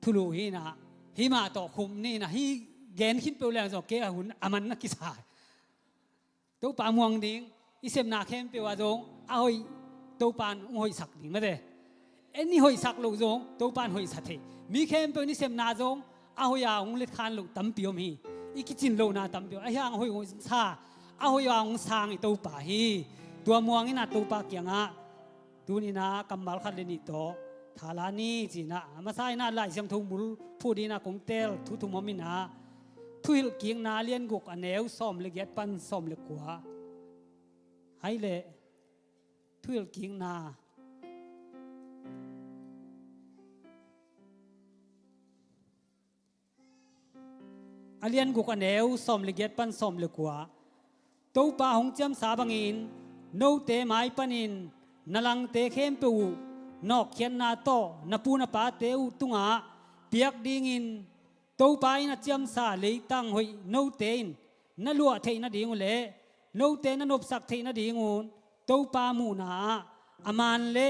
ทุลุฮีนะหิมาต่อคุมนี่นะฮีแกนคิดเปล่าแล้วเกะหุ่นอามันนักกิสาตัวปาม่วงดิ้งอิเสมนาเข้มเปว่าจงเอาหอยตัวปานหอยสักดิ้งมาเด้เอ็นนี่หอยสักลูกจงตัวปานหอยสัตย์มีเข้มเปนี่เสมนาจงเอาหอยองเล็ดคานลูกตั้มเปียวมีอีกิจินโลนาตั้มเปียวไอ้ย่างหอยซาเอาหอยองสางตัวป่าฮีตัวม่วงนี่นะตัวปาเกียงอ่ะตัวนี้นะกำมัลขัดเลนิโตทาลานีจีนะมาใส่น่าไล่เสียงทุ่งบุลผู้ดีนะคงเตลทุกมอมินะทุยเกียงนาเลียนกุกอันเอวซ้อมเล็กยัดปันซ้อมเล็กกว่าให้เละทุยเกียงนาเลียนกุกอันเอวซ้อมเล็กยัดปันซ้อมเล็กกว่าตัวป่าหงจำสาบังอินโนเตไม้ปันินนลังเตเข้มปูนอกเขียนนาโตนปูนปาเตอุตุงาเปียกดิ่งินตัวป่าอินจำสาเลยตั้งหอยโนเตนนลัวเทนดิ่งเละโนเตนนบสักเทนดิ่งุนตัวป่ามูนาอามันเละ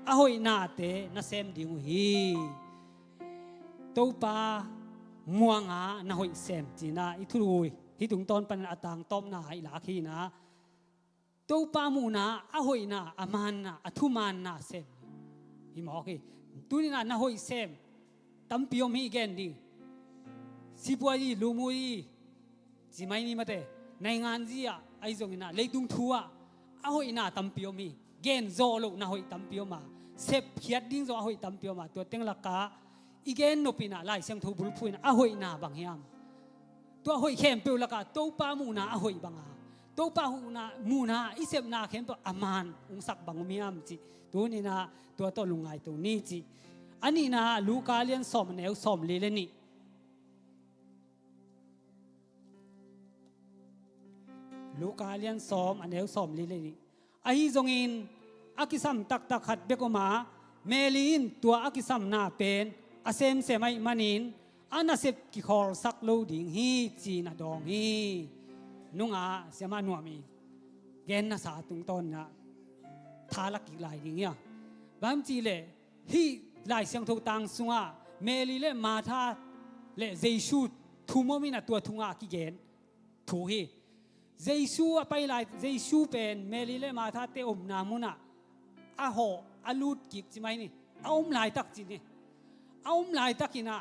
อหอยนาเตนเซมดิ่งฮีตัวป่ามัวงานหอยเซมจีนาอิทุลุยฮิตุงตอนปันอตังต้มนาอิลาคีนะตัวปามูนาอหอยนาอามันนาอทุมันนาเซมฮิมอกีตัวนี้นะหอยเซมตั้มพิโอมีแกนดิสิบวันลูมุยจิไม่นี่มาเตในงานจีอะไอจงนะเลยตุงทัวอหอยนาตั้มพิโอมีแกนโซโลนะหอยตั้มพิโอมาเซฟเพียดดิ้งโซอหอยตั้มพิโอมาตัวเต็งลักกะอีแกนโนปินะไล่เสียงทูบุลพูนะอหอยนาบางยามตัวหอยเข้มเปล่าก็ตัวปามูนาหอยบางอาตัวปาหูนามูนาอิเสมนาเข้มตัวอามันองศักบางมีอัมจีตัวนี้นะตัวต้นลุงไงตัวนี้จีอันนี้นะลูกาเลียนสอมแนวสอมเลเลนี่ลูกาเลียนสอมอันแนวสอมเลเลนี่ไอ้จงอินอากิซัมตักตักขัดเบกมาเมลินตัวอากิซัมนาเป็นอาเซมเซมัยมันินอันน่ะเสพกิคอลสักโลดิ่งฮีจีน่ะดองฮีนุ่งอาเสียมาหนัวมีแกนน่ะสาตุงต้นนะทาลักกิลายดิ่งเงี้ยบางทีเลยฮีลายเสียงทูตังสุงาเมลีเลมาทาเลเจชูทูโมมิน่ะตัวทุงอากิเกนทูฮีเจชูไปลายเจชูเป็นเมลีเลมาทาเตอมนามุนะอาโหอาลูดกิกจิไหมนี่เอาลายตักจินี่เอาลายตักกินะ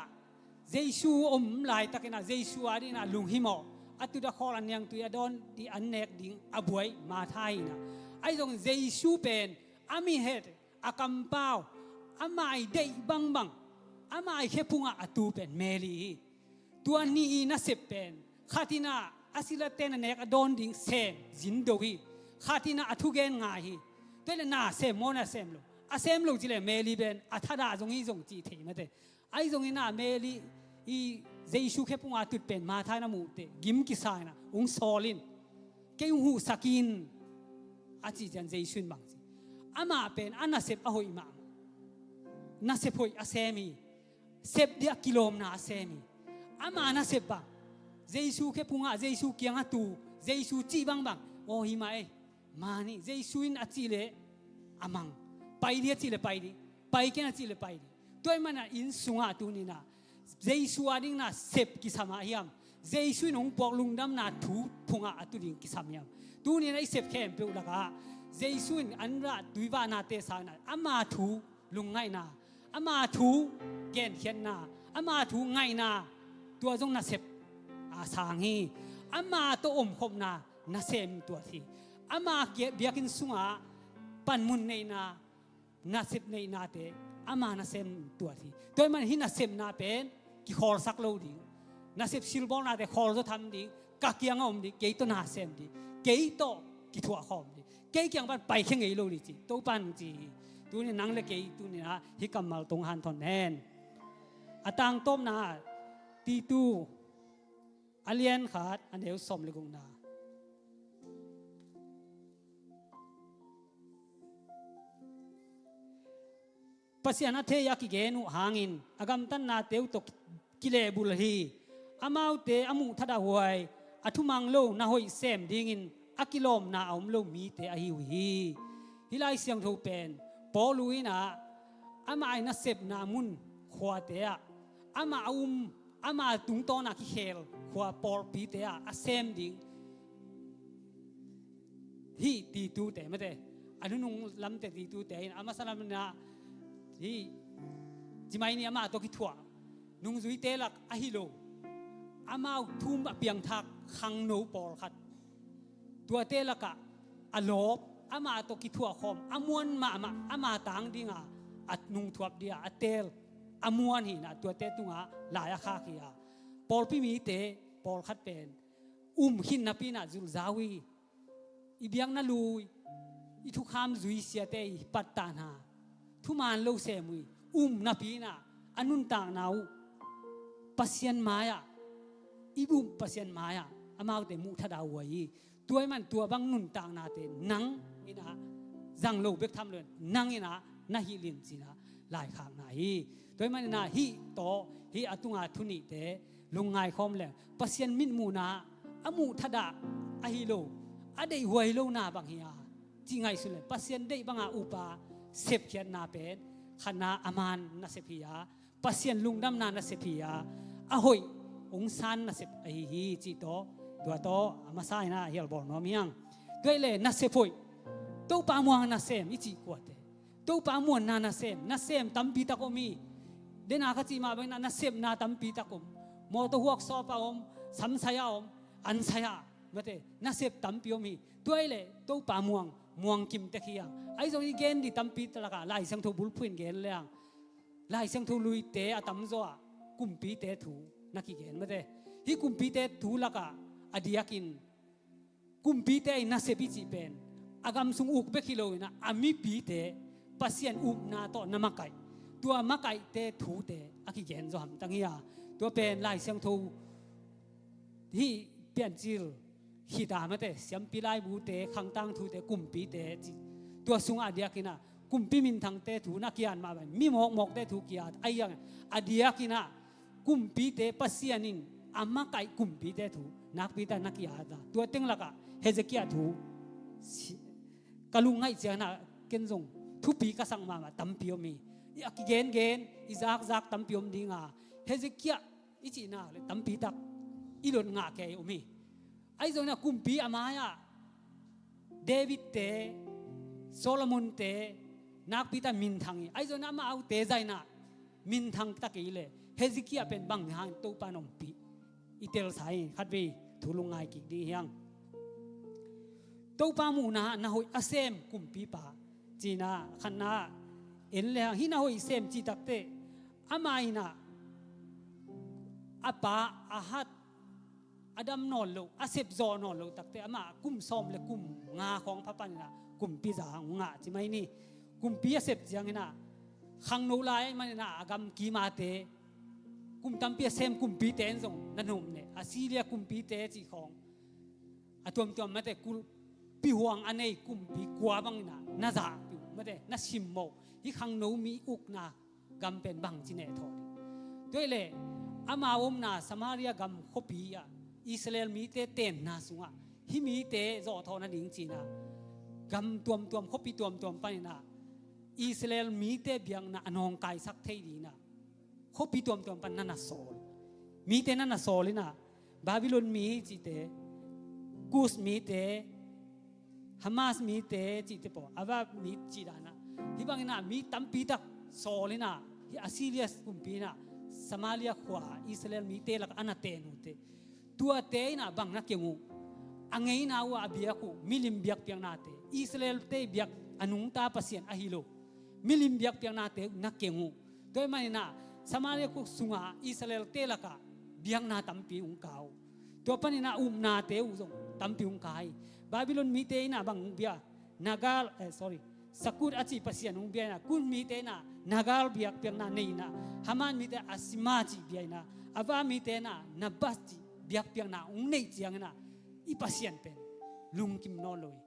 เจชูลายตักกินะเจชูอาดินะลุงฮิโมอัตุดะคอลันยังตุยดอนดีอันเนกดิ่งอบวยมาไทยนะไอ้ตรงเจชูเป็นอามีเหตุอากัมเป้าอามาไอเดย์บังบังอามาไอแค่พุงอาตูเป็นเมลีตัวนี้น่าเสพเป็นข้าที่น่าอาศิลเตนเนกดอนดิ่งเซมจินโดฮีข้าที่น่าอัตุเกนง่ายตัวเลยน่าเซมโมน่าเซมโลอาเซมโลจิเลเมลีเป็นอัธดาจงฮีจงจีเทมาเตไอ้จงฮีน่าเมลีอีเจชูแค่ปุ่งอาตุดเป็นมาไทยน้ำมูเตกิมกิสายนะองซอลินเกี่ยวหูสกินอาจีจันเจชูนบางจีอามาเป็นอันน่ะเสพอหอยมังน่ะเสพหอยอาเซมีเสพเดียกิโลมน่ะอาเซมีอามาน่ะเสพบังเจชูแค่ปุ่งอาเจชูเกียงอาตูเจชูจีบังบังโอ้หิมามานี่เจชูอินอาจีเลอามังไปเดียจีเลไปดีไปแค่อาจีเลไปดีตัวมันน่ะอินสุงอาตูนี่นะเจชูอาดิ่งน่ะเสพกิสามายามเจชูนงปอกลุงดำน่ะทูพุงอาตุดิ่งกิสามายามตัวนี้น่ะเสพแค่เปล่าละกะเจชูอันระดุยบานาเตสานะอามาทูลุงไงนะอามาทูแกนเขียนนะอามาทูไงนะตัวจงน่ะเสพอาสางฮีอามาตัวอมคมนะน่ะเสมตัวที่อามาเบียกินสุงาปันมุนในนะน่ะเสพในนาเตอามาน่ะเสมตัวที่ตัวมันหิน่ะเสมนาเป็นกิคอลสักโลดิ่งน่ะเสพซิลบอลนาเตคอลจะทำดิ่งกักยังอมดิ่งเกยตัวน่ะเสมดิ่งเกยตัวกิทัวคอมดิ่งเกยยังปันไปแค่ไงโลดิจีตัวปันจีตัวนี้นังเล็กเกยตัวนี้นะฮิกัมมัลตรงหันทอนแนนอาตังต้มนาตีตูอาเลียนขาดอันเดียวสมเลยกงนาปัสยานาเทยากิเกนุหางินอากำตันนาเตวตกกิเลบุลฮีอามาเตอมุทัดหวยอทุมังโลนาหอยเซมดิ่งินอากิลอมนาอมโลมีเตอหิวฮีฮิไลเสียงทูเป็นปอลุยนะอามาไอนาเซบนามุนขวาเตะ ama ama tung to na ki khel khwa por pi te a sem ding hi ti tu te mate anu nung lam te ti tu te ama salam na hi jimai ni ama to ki thwa nung zui te lak a hi lo ama thum a piang thak khang no por khat tua te laka a lop ama to ki thwa khom amuan ma ama tang dinga at nung thuap dia atel amuan hi na tua te tunga la ya kha kia por pi mi te por khat pen hin na pi na zul zawi i biang na lui i thu kham zui sia te pat ta na thu man lo se mui na pi na anun tang nau pasien maya ibum pasien maya amau te mu thada wai tuai man tua bang nun tang na te nang ina zang lo bek tham le nang ina na hi lin china lai khang na hi tuai man na hi to hi atunga thuni te lungai khom le pasien min mu na amu thada a hi lo adei wai lo na bang hi chi ngai su le pasien dei banga upa sep khian na pen khana aman na sepia pasien lungdam na sepia a hoi ong san na sep ai hi chi to tua to amasai na hial bor no miang doi le na sepoi to pa muang na sem i chi kwate to pa muan na sem tampi ta ko mi dena ka chi ma bang na sem na tampi ta ko mo to huak so pa om sam saya om an saya mate na sep tampi o mi doi le to pa muang kim te khia ai zo igen di tampi ta la ka lai sang tho bul phuin gen leang lai sang tho lui te atam zo kumpi te thu na ki gen mate hi kumpi te thu la ka adiakin kumpi te na sepi chi pen agam sung uk be khilo na ami pi te pasien na to na makai tua makai te thu te aki gen zo ham tangia tua pen lai sang tho hi pian chil hi da mate siam pi lai bu te khang tang thu te kumpi te tua sung adiakina kumpi min thang te thu na kian ma ban mi mok te thu kiat ayang adiakina kumpi te pasianin amma kai kumpi te thu nak pi ta nakia da tua teng laka hezekia thu kalungai chana kenjong thu pi ka sang ma tampi omi aki gen izak tampi om dinga hezekia ichi na le tampi tak ilon nga ke omi ai zo na kumpi amaya david te solomon te nak pi ta min thangi ai zo na ma au te zaina min thang ta ke le hezekia pen bang hang to panom pi itel sai khatwi thulungai ki di hyang to pa mu na hoi asem kumpi pa china khanna en le hi na hoi sem chi takte amai na apa ahat adam non lo asep zo non lo takte ama kum som le kum nga khong phapan na kumpi za nga chi mai ni kumpi asep jang na khang no lai man na agam ki ma te kum tampi sem kumpi ten zong nanum ne asilia kumpi te chi khong atom mate kul pi huang anei kumpi kwa bang na za pi mate na simmo hi khang no mi uk na gam pen bang chi ne thodi toile ama om na samaria gam khopi ya israel mi te ten na sunga hi mi te zo thona ding chi na gam tuam khopi tuam pa na israel mi te biang na anong kai sak thei di na khopi tuam pan na sol mi te na sol na babylon mi chi te kus mi te hamas mi te chi te po ava mi chi dana hi bang na mi tampi tak sol na hi assyria kumpi na samaria khwa israel mi te lak anate nu te tua te na bang na kemu angei na wa abia ku milim biak piang na te israel te biak anung ta pasien ahilo milim biak piang na te na kemu toy mai na samaria ku sunga israel te laka biang na tampi ung kau to pani na na te uzong tampi ung kai babylon mi te na bang bia nagal sakur achi pasien ung bia na kun mi te na nagal biak piang na nei na haman mi te asimachi bia na ava mi te na nabasti biak piang na ung nei chiang na i pasien pen lung kim no loi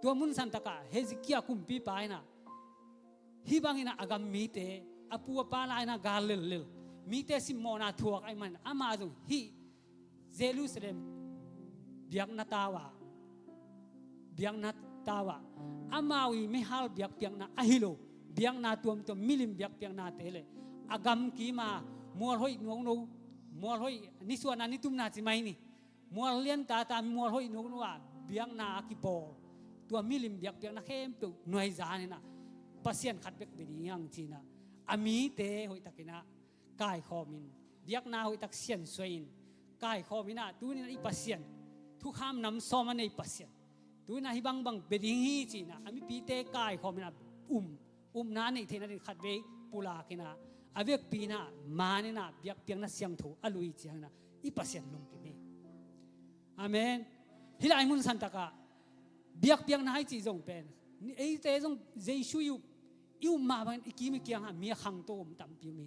to mun santa ka hezekia kumpi pa na hi bangina agam mi te apua pa la na galil mi te simona thuak ai man ama zo hi jerusalem biak na tawa amawi mihal biak piang na ahilo biang na tuam milim biak piang na tele agam ki ma มัวห้อยนงมัวห้อยนี่ส่วนอันนี้ตุ้มนาสิไหมนี่มัวเลี้ยนตาตามัวห้อยนงว่าเบียงนากิโปตัวมิลิมเบียกเบียงนาเข้มตุหน่วยจานี่นะปัสเซียนขัดเบกเบดียังจีนะอามีเตห้อยตะกินะกายคอมินเบียกนาห้อยตักเซียนสวยกายคอมินะตัวนี้อีปัสเซียนทุกข้ามนำซ้อมมันในปัสเซียนตัวนี้ฮิบังเบดีฮีจีนะอามีปีเตกายคอมินะนาในเทนันขัดเบกปุลากินะอาเวกปีนะมาเนี่ยนะเบียกเบียงนาเสียงถูอลุยเจียงนะอีปัสเซียนลงกินนี่อาเมนฮิลายมุนสันตะกะเบียกเบียงนาให้จีจงเป็นไอ้เตจงเจชูอยู่มาบันอีกีมีเกียงหามีขังโตมตั้มปีมี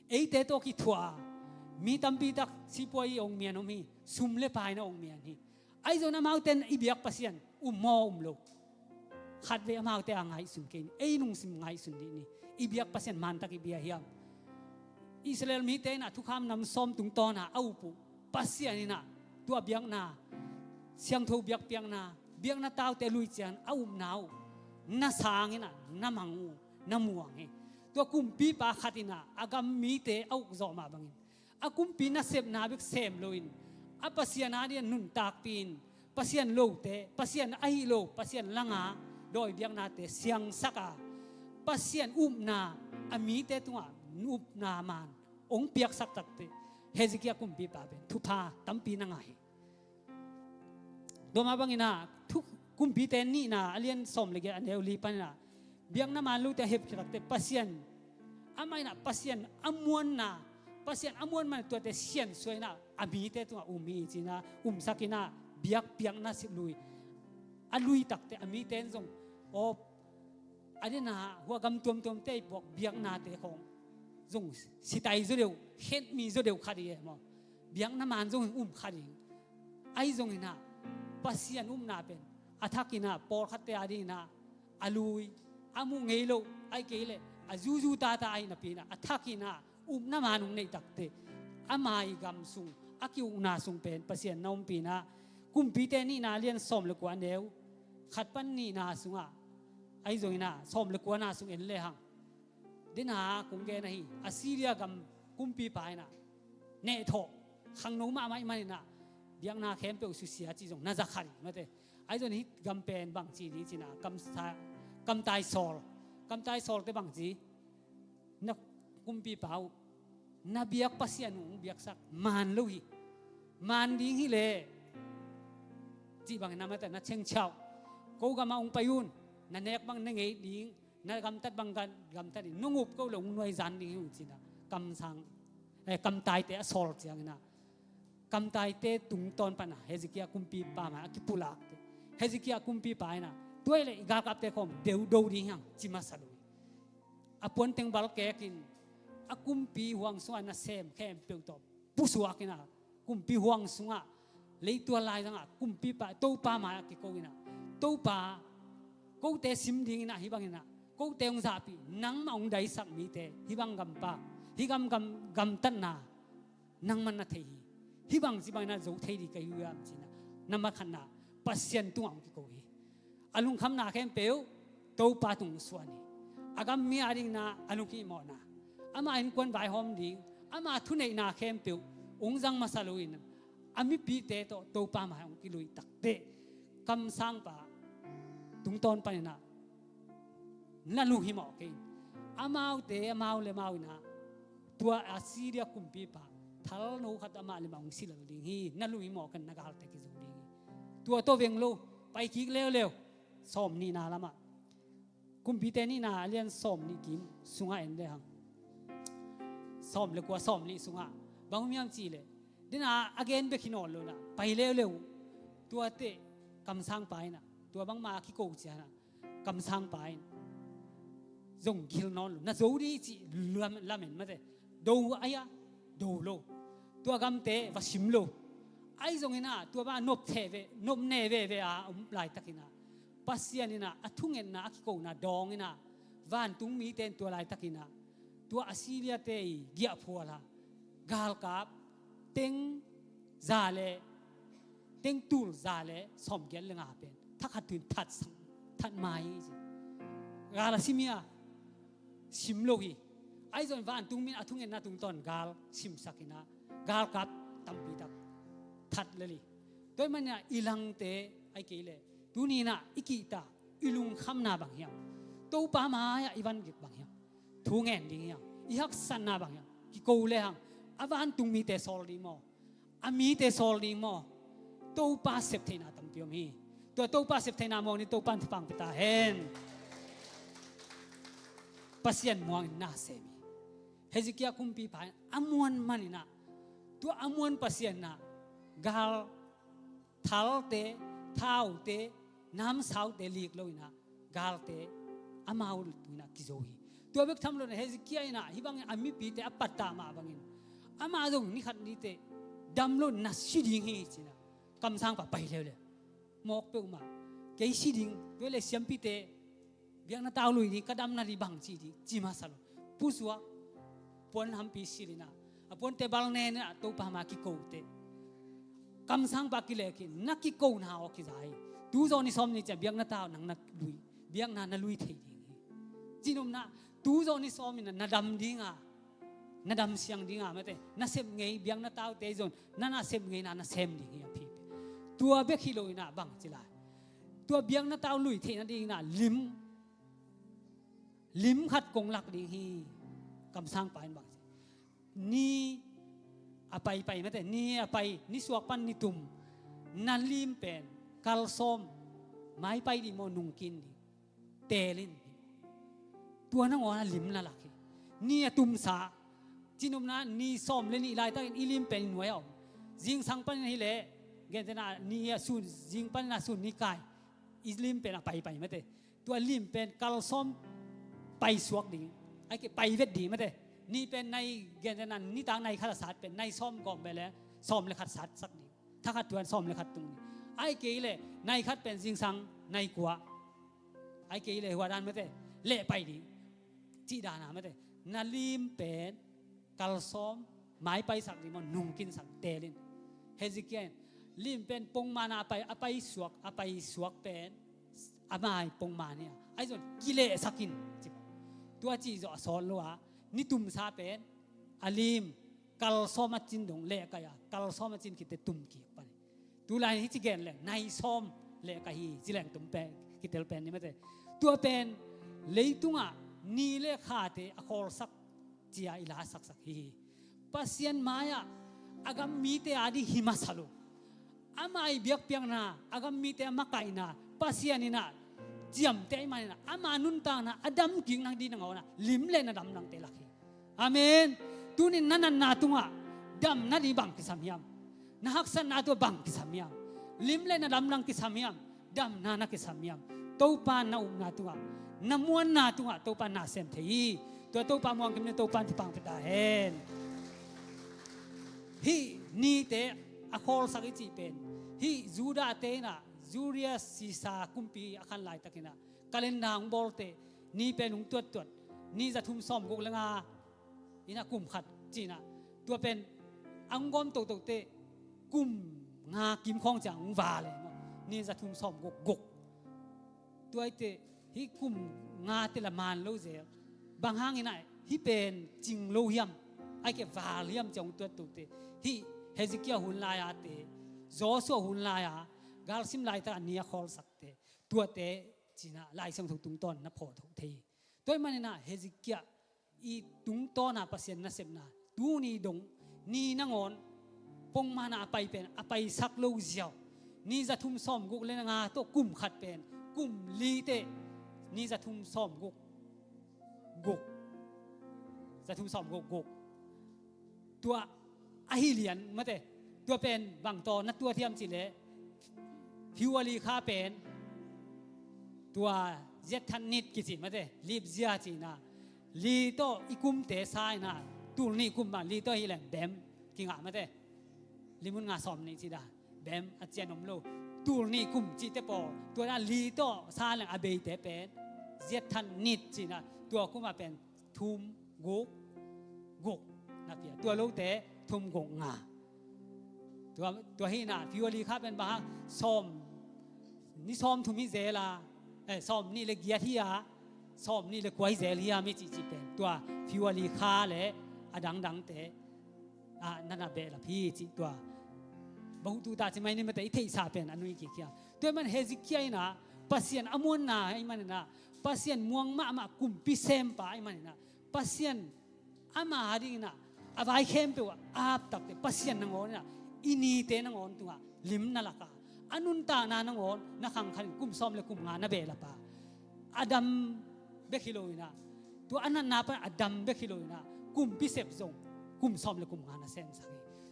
ไอ้เตโตกิทัวมีตั้มปีตักสิปวยองเมียนมีซุมเลปายนะองเมียนี่ไอ้เจ้าน้ำเอาเต็นอีเบียกปัสเซียนมอโลขัดเวมาเอาเตอังไงสุนเกนไอ้นุ่งสิมไงสุนดีนี่อีเบียกปัสเซียนมันตักอีเบียเฮียมอิสราเอลมีเตนะทุกคำนำซ้อมตุงตอนะเอาปุปัสเซียนนี่นะตัวเบียงนาเสียงทูเบียกเบียงนาเต้าเตลุยเจียนเอาหนาวน่าสางนี่นะน่ามังน่าม่วงตัวกุมปีปาขัดินะอากามีเตเอาจอมาบังอากุมปีน่าเสพนาบิกเสมโลอินอาปัสเซียนาเดียนุนตากปีนปัสเซียนโลเตปัสเซียนไอโลปัสเซียนลังอาโดยเบียงนาเตเสียงสักาปัสเซียนนาอามีเตตัวนุบนามานองเปียกสักตักเตเฮซิกิยากุมปีปาเป็นทุพาตั้มปีนังไงโดมาบังอินะทุกกุมปีเตนนี่นะอเลียนสมเลยแกอันเดียวลีปันนะเบียงน้ำมันลูกแต่เห็บตักเตปัสเซียนอาไม่นะปัสเซียนอมวนนะปัสเซียนอมวนมันตัวเตเซียนสวยนะอามีเตตัวมีจีนะสักินะเบียกเปียงนะสิลุยอลุยตักเตอามีเตนส่งโออันนี้นะหัวกำตัวเตยบอกเบียงนาเตของส่งสิตายจุดเดียวเห็นมีจุดเดียวขัดยังมั้งเบียงน้ำมันส่งขัดยังไอ้ส่งนะปัสเซียนนาเป็นอาทักินะปอขัดเตอาดีนะอลุยอามุงเงยโลไอ้เกลเลยอาจูตาไอ้นับปีนะอาทักินะน้ำมันในตักเตอามาอีกำสุงอากิวนาสุงเป็นปัสเซียนน้องปีนะกุมปีเตนี่นาเลียนสมเลยกว่าเดียวขัดปันนี่นาสุงอ่ะไอ้ส่งนะสมเลยกว่านาสุงเอ็นเลยฮังเดินหากุงแกนะฮีอาซีเรียกับกุมปีไปนะเนโธขังโนมาไม่นะเบียงนาเข้มเปลวสุเสียจีจงน่าจะขัดมาเตไอ้ส่วนนี้กำเป็นบางจีนี่จีนะกำตายโซลแต่บางจีนักกุมปีเปล่านาเบียกปัสยานุเบียกสักมันลุยมันดิ้งฮิเลจีบางนามาแต่นัดเชิงเช้ากูกำมาองไปยุนนันเนกบางนั่งไงดิ้งนักกำตัดบางกันกำตัดนุ่งอุบก็หลงหน่วยจันดิ้งอยู่จีนะกำสังกำตายแต่โซลจีอย่างนั้นกำตายแต่ตุงตอนปนะเฮซิกิยากุมปีปามากิปุลักเฮซิกิยากุมปีปายนะตัวเลยกากับเตะคอมเดวดูดิ้งยังจิมาสลุยอาปวนเต็งบาลเกกินอากุมปีห่วงสวรรค์เซมแค่เปลี่ยนตัวผู้สวากินะกุมปีห่วงสวรรค์เลยตัวลายจังอ่ะกุมปีปาตู้ปามากิโกกินะตู้ปากูเตะซิมดิ้งนะฮิบังกินะกูเตะองซาปีนังมาองได้สักมีเตะฮิบังกำปาฮิกำตันนานังมันนาเทีฮิบังสิบังนาโจเทีดีกันอยู่ยามจีนะนัมาขันนาปัสเซียนตัวองกิโกฮีอลุงคำนาแค่เปลวตู้ปาตุงสวนีอากามีอะไรนะอลุงกิมอนาอามาอินควนใบหอมดิ้งอามาทุนในนาแค่เปลวองจังมาสลุยนะอามีปีเตโตตู้ปามาองกิลุยตักเตคำสังปาตุงตอนไปนะนั่นลูกหิมอกินอามาเอาเตอามาเอาเลมาเอานะตัวอาซีเรียกุมปีปาทาร์โนขัดอามาเลมาองสิลดิ้งฮีนั่นลูกหิมอกันนักอาร์เตกิจูดิ้งตัวโตเวงโลไปคิกเร็วสมนี่นาละมากุมปีเตนี่นาเลียนสมนี่กิมสุงาเอ็นเดฮังสมเลยกว่าสมนี่สุงาบางมีอันจีเลยเดินอาเกนเบคินอลโลนะไปเร็วตัวเตะกำสังไปนะตัวบางมาคิโกเจียนะกำสังไปจงกิลนอนนะโจดีจีละเมนมาเตดูอายะดูโลตัวกำเตะว่าชิมโลไอ้จงนะตัวบ้านนบเทเวนบเนเวอาหลายตะกินะปัสยานี่นะอัทุงเงินนะคิโกนะดองนี่นะวันตุงมีเต็นตัวหลายตะกินะตัวอาซีเรียเตยเกียพัวละกาลกับเต็งซาเลเต็งตูลซาเลสมเกียรติงาเป็นถ้าขัดถึงทัดไม้กาลซิมียชิมโลกี ไอ้ส่วนวันตุงมินอาทุงเงินนาตุงตอนกาลชิมสักินะกาลกับตัมปีตักทัดเลยโดยมันเนี่ยอีหลังเตไอ้เกลเลยตูนี่นะอีกีตาอีลุงคำนาบางอย่างตัวป้ามายอีวันกิบบางอย่างทุงเงินดิ้งอย่างอีฮักสันนาบางอย่างกิโกเลยหังอาวันตุงมีเตโซลดีมออามีเตโซลดีมอตัวป้าเสพเทนาตัมปีมีตัวป้าเสพเทนามองนี่ตัวป้าที่ปังปิตาเห็นpasien muang na semi hezikia kumpi pa amuan manina tu amuan pasien na gal thalte thaute nam saute lik loina galte amaul tuina kizohi tu abek thamlo na hezikia ina hibang ami pi te apatta ma bangin ama jong ni khat ni te damlo na siding hi china kamsang pa pai le mok pe uma ke siding vele siampi te biang na tao lui ni kadam na ribang chi di chi ma salo puswa pon ham pi sirina apon te bal ne na to pa ma ki ko te kam sang ba ki le ki na ki ko na o ki zai tu zo ni som ni cha biang na tao nang na lui biang na lui thei ding jinom na tu zo ni som ni na dam ding a na dam siang ding a ma te na sem ngei biang na tao te zon na sem ngei na sem ding ya phi tua be ki loi na bang chi la tua biang na tao lui thei na ding na limขัดกงหลักดีฮีกำสร้างไปบังนี่อไปไม่แต่นี่อไปนี่สวกปันนี่ตุ่มนั่นลิมเป็นกัลส้มไม้ไปดีโมนุงกินดีเตลินตัวนั่งว่าลิมน่ารักนี่ตุ่มสาจินุมนะนี่ส้มเลนี่ลายตั้งอีลิมเป็นหน่วยเอาจิงสังปันนี่แหละเกณฑ์นะนี่สุนจิงปันนะสุนนี่กายอีลิมเป็นอไปไม่แต่ตัวลิมเป็นกัลส้มไปสวกดีไอ้เก็ไปเวทดีไม่ได้นี่เป็นในเกณฑ์นั้นนี่ต่างในขัดศาสตร์เป็นในซ่อมก่อนไปแล้วซ่อมเลยขัดศาสตร์สักนี้ถ้าขัดตัวซ่อมเลยขัดตรงนี้ไอ้เกย์เลยในขัดเป็นสิงสังในกัวไอ้เกย์เลยหัวด้านไม่ได้เละไปดีจีดานาไม่ได้นาลิมเป็นกัลซ่อมหมายไปสักนี้มันนุ่งกินสักเตลินเฮซิเกนลิมเป็นปงมานาไปสวกเป็นอามาปงมาเนี่ยไอ้ส่วนกิเลสกินตัวจีจะสอนว่านี่ตุ่มซาเป็นอาลิมกัลซอมาจินดงเละกายกัลซอมาจินคิดแต่ตุ่มกี่ปนดูลายที่จีเกนเลยในซ้อมเละกายจีแหลงตุ่มเป็นคิดแต่เป็นนี่ไม่ใช่ตัวเป็นเลยตุงอ่ะนี่เละขาดเตะอคอลสักจีอาอิลาสักฮีปัสยันมายาอากามีเตอดีหิมาสโลอามาไอเบียกเปียงนาอากามีเตอมาไกนาปัสยันนี่นะเจียมเตะมันนะอามานุนตานะอดัมกิ่งนังดีนังเอานะลิมเลนะดำนังเตลักฮีอาเมนตุนินนันนาตุงะดำนาดีบังกิสามียมนะฮักสันนาตัวบังกิสามียมลิมเลนะดำนังกิสามียมดำนานักกิสามียมตัวปานนานาตุงะน้ำมวนนาตุงะตัวปานนาเซมเทีตัวปานมองกิมเนตัวปานที่ปังเปตาเห็นฮีนี่เตะอคอลสักจีเป็นฮีจูดาเตนะจูเรียซีซาคุมปีอาคันลายตะกินะกาเลนดางบอลเตนี่เป็นหุ่นตัวนี่จะทุ่มซ้อมกุกละงาอินะกุมขัดจีนะตัวเป็นอังกอมตัวเตกุมงากิมข้องจังวาเลยนี่จะทุ่มซ้อมกุกตัวเตฮิกุมงาเตละมานโลเซบางห้างอินะฮิเป็นจิงโลเฮียมไอเก็บวาเฮียมจังตัวเตฮิเฮซิกิยาหุ่นลายอาเตโจโซหุ่นลายากาลซิมลายตาเนียคอลสักเตตัวเตจีน่าลายสังทุกตุงต้นนับพอทุกทีตัวมันน่ะเฮซิกิยาอีตุงต้นน่ะปัสยันน่ะเสพน่ะดูนี่ดงนี่นังอนปงมาน่ะไปเป็นไปสักโลเจียวนี่จะทุ่มซ้อมกุกเลยนะงาตัวกุมขัดเป็นกุมลีเตนี่จะทุ่มซ้อมกุกจะทุ่มซ้อมกุกตัวไอเลียนมาเตตัวเป็นบางตอนนักตัวเทียมสิเลยพิวลีคาเป็นตัวเจ็ดทันนิดกิจิมาเตลีบเจียจีน่ะลีโตอีกุมเตสายน่ะตูนี่กุมมาลีโตฮิแหลงเบมกิงอ่ะมาเตลิมุนงาสอมนี่จีดาเบมอาเจียนอมโลตูนี่กุมจีเตปอตัวนั้นลีโตสายแหลงอเบยเตเป็นเจ็ดทันนิดจีน่ะตัวกุมมาเป็นทุมกุกนะเปียตัวโลเตทุมกงงาตัวฮีน่ะพิวลีคาเป็นบ้าซ้อมนี่ซ้อมทุมิเซลาซ้อมนี่เลกียที่ สอบนี่เลยกวยเซเลียมีจิเป็นตัวฟิวลีคาและอดังเตนั่นน่ะเบละพี่จิตัวบ่ฮู้ตูตาจิไม่นี่มันแต่อีเทซาเป็นอันนี้กี่เกียตัวมันเฮซิเกียนะปัสเซียนอมวนนะไอ้มันนะปัสเซียนม่วงมะกุมปิเซมปะไอ้มันนะปัสเซียนอามาหาดินะอาวายเข้มตัวอาบตักเตปัสเซียนนงอนนะอินีเตนงอนตัวลิมนั่นละกะอนุนตานานงอนนะขังขันกุมซ้อมเลยกุมงานนะเบละปะอดัมเบคิโลนะตัวอันนั้นนาปะอดัมเบคิโลนะกุมปิเซบซงกุมซ้อมเลยกุมงานนะเซมสัก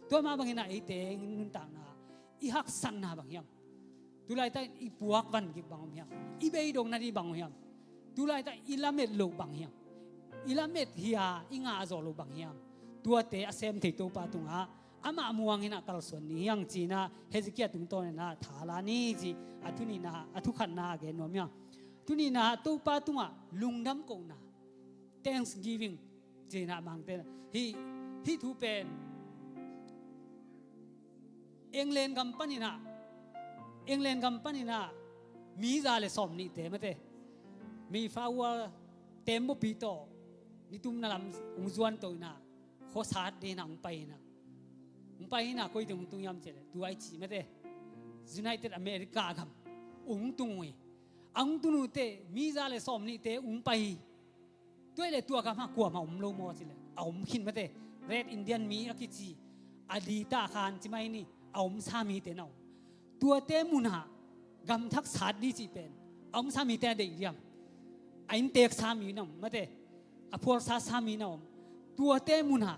ตัวมาบางนะไอเตงนุนตานะอีฮักสันนาบางยามตุลายตาอีปวกวันกิบางยามอีเบยดงนาดีบางยามตุลายตาอีลาเม็ดโลบางยามอีลาเม็ดเฮียอีงาโซโลบางยามตัวเตอเซมเทโตปาตุงาอามามัวงินะกัลส่วนนี้ยังจีนะเฮซิเกียตุงโตนะทาลานี่จีอทุนีนะอทุขันนาเกนวมยาทุนีนะตูปาตุงาลุงดำกงนะ Thanksgiving จีนะบางเตฮีทูเป็นเองเลนกัมปานีนะเองเลนกัมปานีนะมีซาเลสอมนี่เตมเตมีฟาวเต็มบ่ปีโตนี่ตุ้มนะลำอุจวนโตนะโคสาดเดนะอุไปนะคุยถึงตุงยามเจเลตัวไอจีมเตUnited America กัมตุงเวอังตุนูเตมีซาเลสอมนี่เตไปด้วยเลยตัวกัมกลัวมาโลโมจิเลขินมเตRed Indian มีอกิจีอดีตาคานจิไม่นี่สามีเตนตัวเตมุนหากำทักษาดีจีเป็นสามีเตเดียมไอ้เตกสามีน้ำมาเตอพวกสามีน้ำตัวเตมุนหา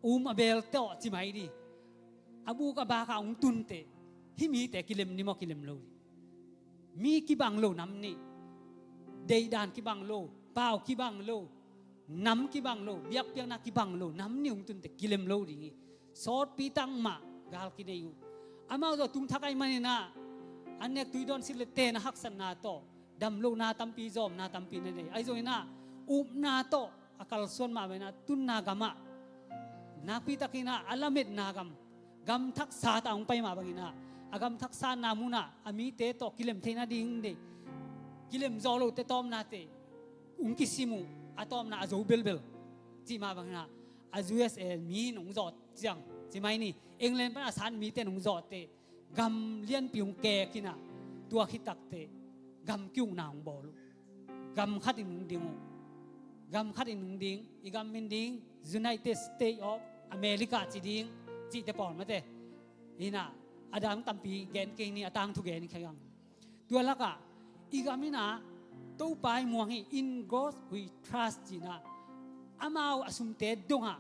อเบลเตอจิไม่ดีบูกบากาตุนเตฮิมีเตกิเลมนิมกิเลมโลมีกิบังโลน้ำนี่เดยดานกิบังโลเปล่ากิบังโลน้ำกิบังโลเบียกเปียกนักกิบังโลน้ำนี่ตุนเตกิเลมโลดีซอดปีตังมากาลกินอยู่อามาตัวตุ้งทักไอ้มันนะอันเนี้ยตุยดอนสิเลเตนะฮักสันนาโตดำโลนาตัมปีจอมนาตัมปีนั่นเองไอ้โซยนะนาโตอากาลส่วนมาเวนะตุนนากามะนาปีตะกินะอัลลาเม็ดนากามกัมทักษาตาไปมาบางนะอากามทักษานามุนะอามีเตโตกิเลมเทนะดิ้งเดกิเลมจอโลเตตอมนาเตกิซิมูอะตอมนาอโจเบลจีมาบางนะอาจูเอสมีหนงจอดจังจิไม่นี่เอ็งเลนเป็นอาสานมีเตนงจอดเตกัมเลียนปิวแกกินะตัวขิตักเตกัมกิ้วนางบอลกัมขัดอินดิงกัมขัดอินดิงอีกัมมินดิง United States of America จีดิงจีเตปอนมาเตอีน่ะอดัมตัมปีแกนเก่งนี่อตังทุกแกนขยังตัวละกะอีกัมมินะตู้ไปมวงฮี in God we trust จีน่ะอามาอสุมเตดงอ่ะ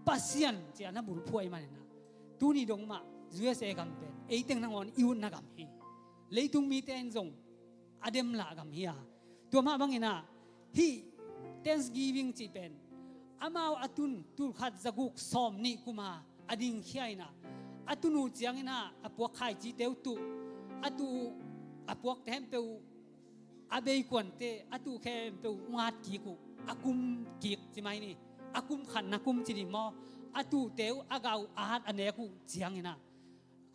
pasien cia na bul phuai man na tu ni dong ma USA gam pen ei teng nang on iun na gam hi leitung mi ten zong adem la gam hi a tu ma bangina hi Thanksgiving chi pen amao atun tu khat zaguk som ni kuma ading khiai na atunu chiang ina apuak khai chi teu tu atu apuak tem peu abei kwan te atu khem peu ngat ki ku akum ki chi mai niอากุมขันนักุมจิริมออาตูเตวอากาอาหัดอันเนกุเจียงอินะ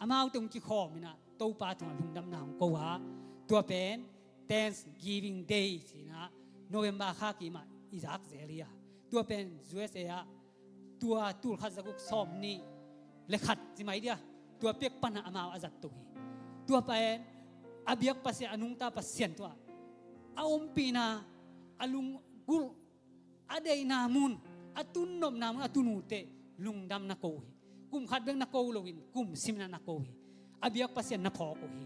อามาตรงกี่ข้อมินะตู้ปาถงลุงดำนางก็ว่าตัวเป็น Thanksgiving Day สินะโนเวมบาค่ากี่มาอิซักเซเลียตัวเป็น USA ตัวตูขัดสกุกซอมนี่เล็กขัดจิไหมเดียตัวเปียกปันอามาอาจัดตุยตัวเป็นอาเบียกปัสเซอนุงตาปัสเซียนตัวอาอมปีนาอาลุงกุลอาเดยนามุนatun nom nam atunu te lungdam na ko hi kum khat beng na ko lowin kum simna na ko hi abiak pasien na pho ko hi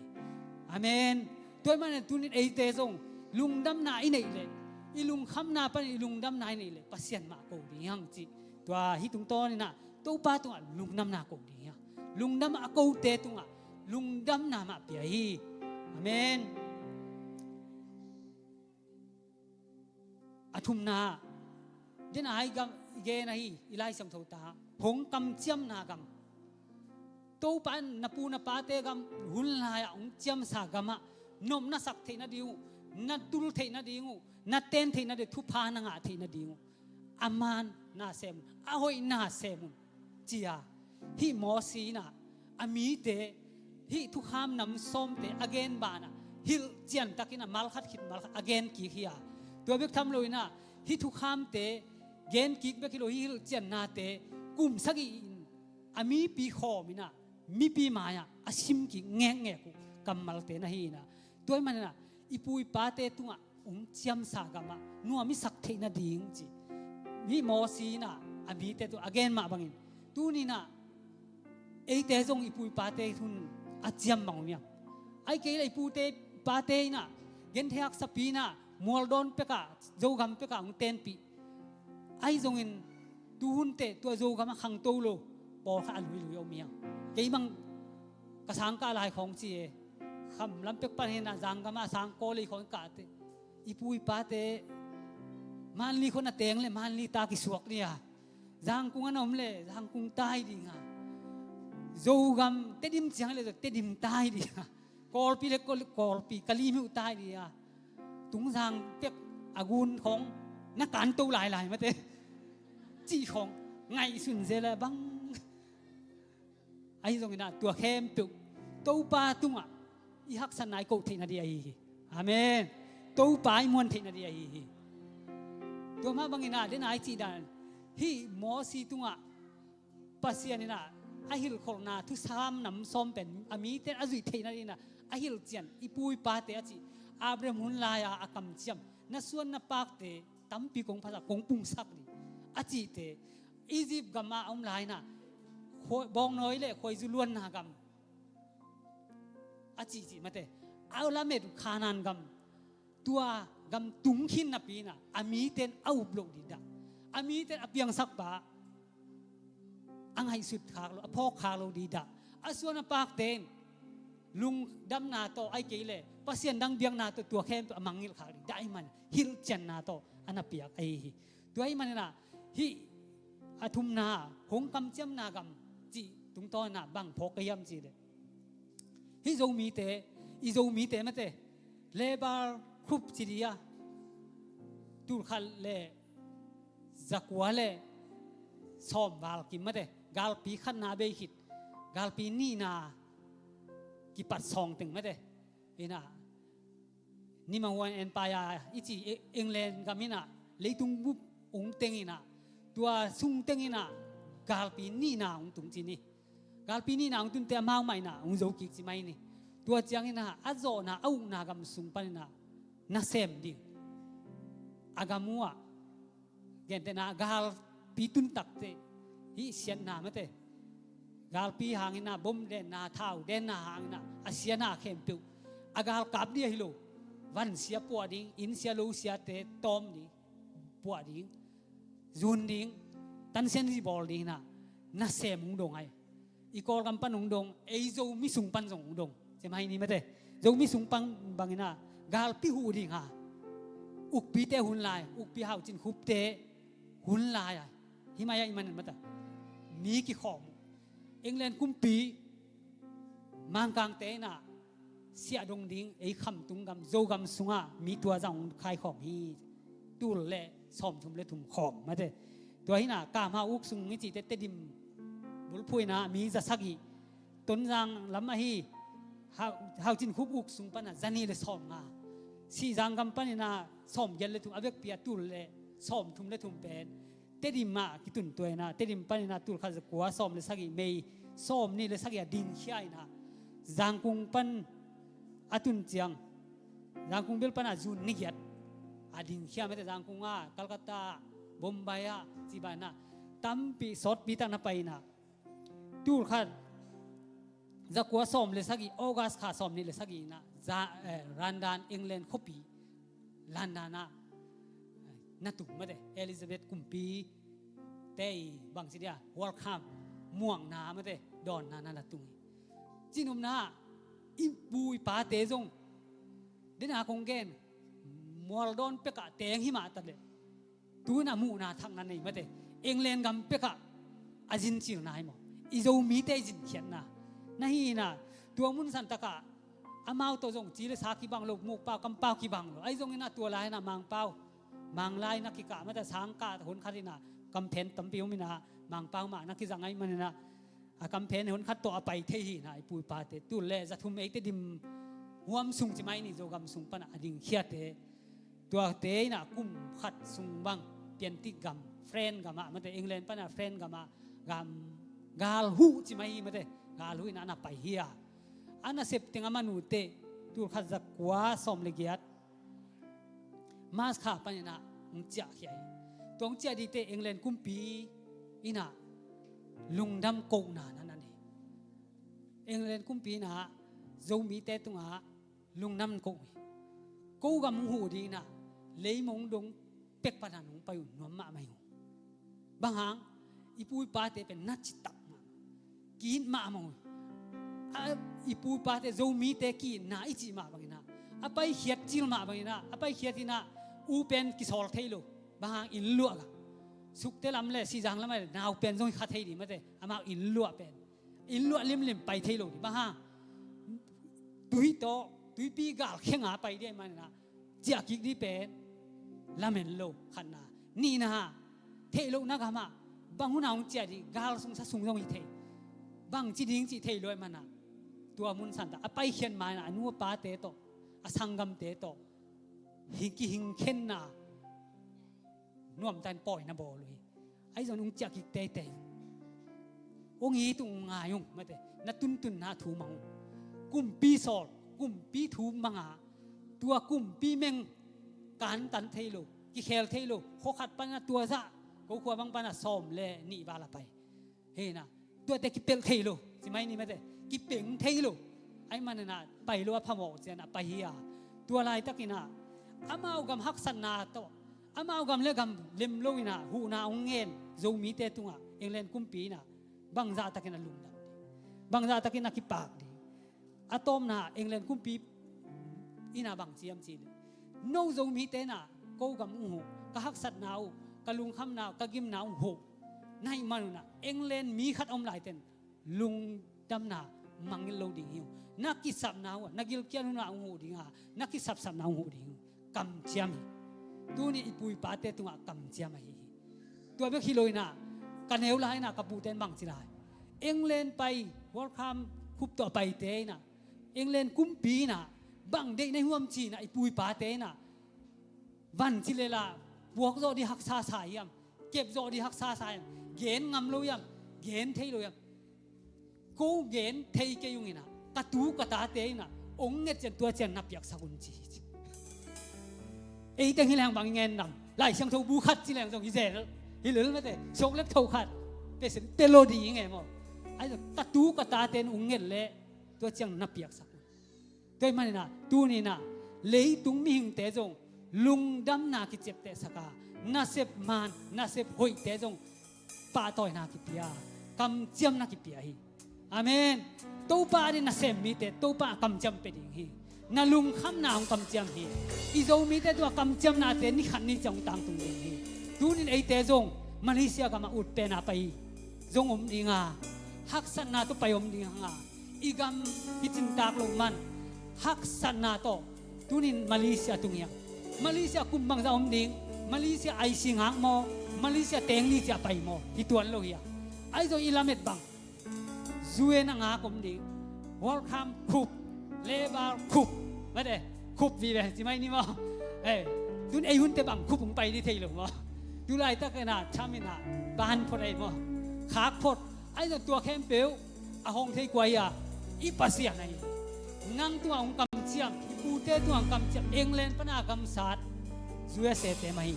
amen toy man tunin ei te song lungdam na i nei le ilung kham na pan ilungdam na i nei le pasien ma ko di hang chi twa hi tung to ni na to pa tu lungnam na ko di ha lungnam a ko te tu nga lungdam na ma pi hi amen athum na din ai gam ge na hi ilai sam thota hong kam chiam na gam to pan na pu na pa te gam hul la ya ong chiam sa gama nom na sak the na diu na tul the na diu na ten the na de thu pha na nga the na diu aman na sem a hoi na sem chia hi mo si na ami te hi thu kham nam som te again ba na hil chian takina mal khat khit mal again ki hiya ตัวเบกทำเลยนะฮิทุกขามเตเกนกิกเบกิโลฮิลเจนนาเตกุมสักอินอามีปีขอมินะมีปีมายาอาชิมกิแงแงกูกำมัลเตนะฮีนะตัวมันนะอีปุยปาเตตุงะเจียมสากามะนัวมิสักเทนะดิ่งจีมีมอสีนะอามีเตตุอเกนมาบังอินตูนี่นะเอเตจงอีปุยปาเตทุนอาเจียมบังเนี่ยไอเกลอีปุยเตปาเตนะเกนเทียกสปีนะมัวดอนเปกะโจกำเปกะเต็นปีไอจงอินตูหุนเตตัวโจกำขังโตโลปอข้าลุยเอาเมียเกี่ยมังกระสังกาลายของจีคำลำเป็กปันเห็นจังกำมาสังโกลีของกาเตอีปุยปาเตมันลีคนน่ะเตงเลยมันลีตากิสวกเนี่ยจังกุงอันอมเลยจังกุงตายดิงะโจกำเตดิมจังเลยเตดิมตายดิกอลปีเล็กกอลปีกะลีมิวตายดิตุงจังเป็กอากุนของนักการตัวหลายๆมาเตจีของไงสุนเจเลยบังไอ้ตรงนั้นตัวเข้มตุกตัวปาตุงอ่ะอีฮักสันนายกูเทนาดีไอ้อาเมนตัวปาไอ้มวนเทนาดีไอ้ตัวมาบางอย่างเดินไอ้จีดันฮีมอสีตุงอ่ะปัสยานี่นะไอ้ฮิลคนน่ะทุกสามน้ำส้มเป็นอามีเตอจุยเทนาดีนะไอ้ฮิลเจียนอีปุยปาเตอจีอาเบรมุนลายอากำเจียมนั่นส่วนนับปากเตตั้มปีกงภาษากงปุงสักดิอาจีเตอียิปต์กัมมาอมลายนะบองน้อยเลยคอยจุลวนนากัมอาจีจีมาเตเอาละเมดขานานกัมตัวกัมตุงขินนับปีนะอามีเต็นเอาบล็อกดิดาอามีเต็นอเปียงสักบะอังไห้สุดขาโลพ่อขาโลดีดาอาส่วนนับปากเต็นลุงดำนาโตไอเกลปัสยันดังเบียงนาโตตัวเข้มตัวมังงิลขาได้มันฮิลเจนนาโตอันนับเปียกไอตัวไอมันนะฮิอาทุมนาหงกำเจียมนากัมจีตุงต้อนน่ะบังพกยำจีเดฮิโจมีเตอิโจมีเตมาเตเลบาร์ครุปจีดียาตูขัลเลจักวาเลสอมบาลกิมมาเตกาลปีขันนาเบคิดกาลปีนี่นากิปัดซองตึงมาเตอินะนี่มาวันเอ็นปายาอิจิเอ็งเลนกามินะเลยตุงบุบองเต็งอินะตัวซุงเต็งอินะกาลปีนี่นาองตุงจีนี่กาลปีนี่นาองตุงเตะมาใหม่นะองโจกิกจีไม่นี่ตัวเจียงอินะอัจโจนะเอานากำซุงปันนะน่าเซมดิอากามัวเกณฑ์แต่นะกาลปีตุนตักเตฮิเสียนนามาเตกาลปีหางอินะบ่มเดนนาเท้าเดนนาหางอินะอาเซียนาเข้มปิวอากาลกับเดียฮิโลวันเสียปวดดิ้งอินเสียลูเสียเตตอมดิ้งปวดดิ้งจุนดิ้งตันเซนซีบอลดิ้งนะน่าเซมุงดงไออีกอลกัมปันงดงเอโจมิสุงปันจงดงใช่ไหมนี่มาเตโจมิสุงปังบางอินะกาลปีหูดิ้งฮะอุกปีเตหุนลายอุกปีหาวจินคุบเตหุนลายฮิมายาอิมันมาเตมีกี่ข้อมเอ็งเลนกุมปีมังกังเตนะเสียดงดิ้งไอ้คำตุงกำโจกำสุงะมีตัวจังคายของฮีตูเล่สอมทุมเล่ทุมของมาเตตัวฮีน่ะกามาอุกสุงนิจิเตเตดิมบุลพุยนะมีจะสักฮีต้นจังลำมาฮีหาวจินคุบอุกสุงปันนะจันนี่เลยสอมมาสีจังกำปันนะสอมเย็นเลยทุมอเวกเปียตูเล่สอมทุมเล่ทุมเป็นเตดิมมากิตุนตัวนะเตดิมปันนะตูข้าจะกัวสอมเลยสักฮีไม่สอมนี่เลยสักฮีดิ่งขี้ไอนะจังกุงปันอาตุนเจียงจางกุงเบลปนาจูนนิกิดอาดิงเขียไม่แต่จางกุงอ่ะกัลกัตตาบอมไบอ่ะจีบานะตั้มปีสอดปีตั้งนับไปนะตูร์ขัดจะกัวสอมเลยสักอีออกัสขาสอมนี่เลยสักอีนะจะรันดานอังกฤษคบีลันดานะนัตุไม่แต่เอลิซาเบธกุมปีเตยบางสิเดียวอลคัมม่วงนาไม่แต่ดอนนานัตุงจีนุมนาอิบุยปาเตจงเดินหาคงเกนมัวดอนเปกะเตงหิมาตัดเลยตัวน่ะมูน่ะทางนั้นนี่มาเตเองเลนกัมเปกะอาจินจิวนายมั้งอีโจมีเตจินเขียนนะนั่นฮีน่ะตัวมุนสันตะกะอามาตัวจงจีเลสากีบังโลกมุกเป้ากำเป้ากีบังไอ้จงนี่น่ะตัวลายน่ะมังเป้ามังลายนักกิกะมาแต่ช้างกะหนคาริน่ะกำเพนตั้มปิวมิน่ะมังเป้ามานักกิจังไงมันน่ะอากำเพนหนคัดตัวไปเทหีน่ะไอ้ปุยปาเตตุเล่จะทุ่มเอเตดิมหัวมสุงจิไม่นี่โจกำสุงปนะดิ่งเขียเต ตัวเตยน่ะกุ้มขัดสุงบังเปลี่ยนติกรรมเฟรนกับมามันแต่อังกฤษปะน่ะเฟรนกับมากามกาลหูจิไม่มันแต่กาลหูน่ะน่ะไปเฮียอันน่ะเสพติงอามานูเตตัวขัดจักกว่าสมเลกียดมาสขาปะเนี่ยน่ะมึงจะเฮียตัวมึงจะดีเตอังกฤษกุ้มปีอีน่ะลุงดำโกงน่ะนั่นนี่อังกฤษกุ้มปีน่ะโจมีเตตุงอ่ะลุงน้ำโกงกูกับมึงหูดีน่ะเลยมงดงเป็กปนันงไปอยู่นวมมาไม่หูบางครั้งอีปุยปาเตเป็นนัดจิตตักมากินมามงอีปุยปาเตโจมีเตกินน่าอิจิมาบางนะอะไปเขียดจิลมาบางนะอะไปเขียดที่น่ะอูเป็นกิสอลเทโลบางครั้งอินลัวกะสุกเตลำเล่สีจังละไม่น่าอูเป็นโจขัดเทดีมาเตอามาอินลัวเป็นอินลัวลิมไปเทโลบางครั้งตุยโตตุยปีกาลเข่งหาไปได้มันนะเจ้ากิกดีเป็นละเมนโลขันนานี่นะฮะเทโลนักมาบางคนเอาเจ้าดีกาลสงสัยสงสัยเทบางจีดิ้งจีเทโลมันนะตัวมุนสันตาไปเขียนมานะนัวป้าเตโตอสังกัมเตโตหิกิหิงเข็นนะน่วมตันปล่อยนะบอเลยไอ้ส่วนนุ่งเจ้ากิกเตเตองค์ตุงงายุงมาเตนัตุนตุนนาถูมังกุมปีสอดกุมปีถูมังอาตัวกุมปีเมงการตันเทโลกิเคลเทโลโคขัดปันตัวซะกูขวบังปันซ้อมเลยนี่บาลาไปเฮ้นะตัวแต่กิเปลเทโลสิไม่นี่ไม่ได้กิเป่งเทโลไอ้มันน่ะไปรัวพะโมเจนะไปเฮียตัวลายตะกินะอามาเอากำฮักสันนาโตอามาเอากำเล่กำเล็มโลวินะหูนาองเงินโจมีเตตุงะเองเล่นกุมปีนะบังซาตะกินะลุงดำบังซาตะกินะกิปากดีอะตอมนะเองเล่นกุมปีอีน่าบังเจียมจีนโนโจมีเตนะกูกำหูกะฮักสัตนาวกะลุงคำนาวกะกิมนาวหูในมันน่ะเองเล่นมีขัดอมหลายเต็นลุงดำนามังกิโลดิ่งหิวนักกิสับนาวนักกิลเกียนุนาหูดิ่งฮะนักกิสับนาวหูดิ่งกำเจียมตัวนี้อีปุยปาเตตุงะกำเจียมฮีตัวเบคิโลน่ะกันเฮวไลน่ะกับปูเตนบังจิลายเองเล่นไปวอลคัมคุบต่อไปเตน่ะเองเล่นกุมปีน่ะบังเด็กในห่วมจีน่ะไอปุยปาเตน่ะวันที่เลล่ะบวกโจดีหักซาสายยำเก็บโจดีหักซาสายเกณฑ์งำลุยำเกณฑ์เทลุยำกูเกณฑ์เทยเกยุงินะกระตูกระตาเตยน่ะองเงจตัวเจนนับอยากสกุลจีไอ้ตั้งฮิแรงบางเงินดำไล่ช่างทูบูขัดที่แรงตรงฮิเซลฮิเหลือไม่ได้ชกเล็บทูขัดเป็นสิ่งเตโลดีไงมั้งไอ้กระตูกระตาเตนองเงเละตัวเจนนับอยากสกุลด้วยมันน่ะตัวนี้น่ะเลยตุงมิงเตจงลุงดำนาคิเจ็บเตสกานาเซบมันนาเซบหอยเตจงป้าต่อยนาคิเปียกำเจียมนาคิเปียฮีอาเมนตัวป้าดินาเซมมีเตตัวป้ากำเจียมเป็นอย่างฮีนาลุงคำนาวกำเจียมฮีอีโจมีเตตัวกำเจียมนาเตนี่ขันนี่จงตังตรงนี้ฮีดูนี่ไอเตจงมาเลเซียก็มาอุดเป็นอะไรจงดีงาฮักสันนาตัวไปดีงาอีกำอิจินตากลงมันฮักสันนาตัวดูนี่มาเลเซียตรงนี้มาเลเซียกุมบังซาอมดิงมาเลเซียไอซิงหางโมมาเลเซียเต็งนี่จะไปโมที่ตัวเราเฮียไอโซอิลาเมตบังซูเอนังหากมดิงวอลคัมคุบเลบาร์คุบมาเด้คุบวีเบสิไม่นี่มั้งดูไอหุ่นเตบังคุบผมไปที่เที่ยวมั้งดูไรตะกันนาชามินาบานพอได้มั้งขากพดไอตัวแคมเปลอาหงเทกวยอ่ะอีปัสยาไงนั่งตัวองกำเจียมปูเตตัวองกำเจียมเองเล่นปนากำสัตซูเอเซเตมาฮี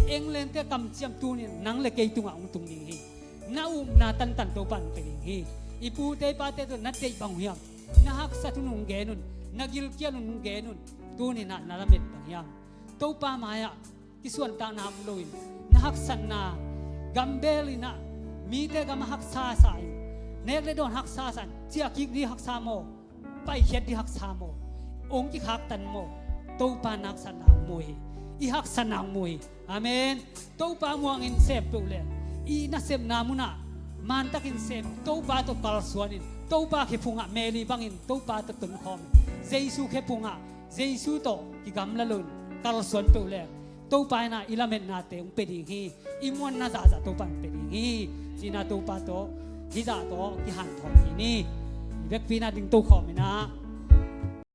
เองเล่นเตกำเจียมตัวนี้นั่งเล็กไอตัวองตุงดิงฮีนานาตันตัวปันไปดิงฮีอีปูเตปาเตตัวนัดเตบังเฮียมนาฮักสัตุนุงเกนุนนากิลเกียนุงเกนุนตัวนี้นาละเม็ดบังเฮียมตัวป้ามายะที่ส่วนต่างน้ำลอยนาฮักสันนากัมเบลินะมีเตกัมฮักซาสายเนกเลดอนฮักซาสันเจียกิกดีฮักซาโมไปเขียดดีฮักซาโมองค์ที่ฮักตันโมตัวป้านักสนามมวยอีฮักสนามมวยอาเมนตัวป้ามวงอินเซปตัวเลยอีนักเซมนามุนะมันตักอินเซปตัวป้าตัวกาลสวนินตัวป้าเขพุงะเมลีบังอินตัวป้าตัวตุนคอมเจซูเขพุงะเจซูโตกิกำละลุนกาลสวนตัวเลยตัวป้าน่ะอิลาเมนนาเตองเป็ดอย่างนี้อิมวันน่าจะตัวป้าเป็ดอย่างนี้จีน่าตัวป้าโตที่จะโตกิหันทองอย่างนี้เวกปีน่าดึงตัวคอมนะ